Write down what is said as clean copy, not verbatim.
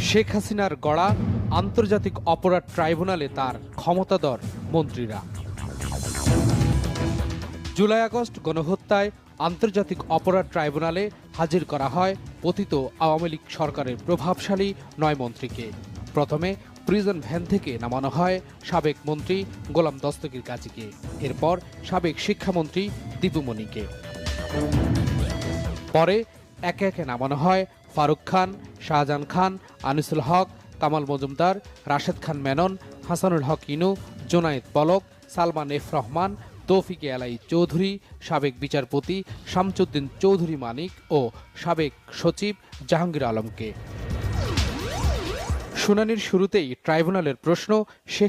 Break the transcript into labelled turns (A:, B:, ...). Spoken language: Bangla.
A: শেখ হাসিনার গড়া আন্তর্জাতিক অপরাধ ট্রাইব্যুনালে তার ক্ষমতাধর মন্ত্রীরা। জুলাই আগস্ট গণহত্যায় আন্তর্জাতিক অপরাধ ট্রাইব্যুনালে হাজির করা হয় পতিত আওয়ামী লীগ সরকারের প্রভাবশালী ৯ মন্ত্রীকে। প্রথমে প্রিজন ভ্যান থেকে নামানো হয় সাবেক মন্ত্রী গোলাম দস্তগীর গাজীকে, এরপর সাবেক শিক্ষামন্ত্রী দীপু মনিকে। পরে একে একে নামানো হয় ফারুক খান, শাহজাহান খান, আনিসুল হক, কামাল মজুমদার, রাশেদ খান মেনন, হাসানুল হক ইনু, জোনায়েদ পলক, সালমান এফ রহমান, তৌফিকে আলাই চৌধুরী, সাবেক বিচারপতি শামসুদ্দিন চৌধুরী মানিক ও সাবেক সচিব জাহাঙ্গীর আলমকে। শুনানির শুরুতেই ট্রাইব্যুনালের প্রশ্ন, শেখ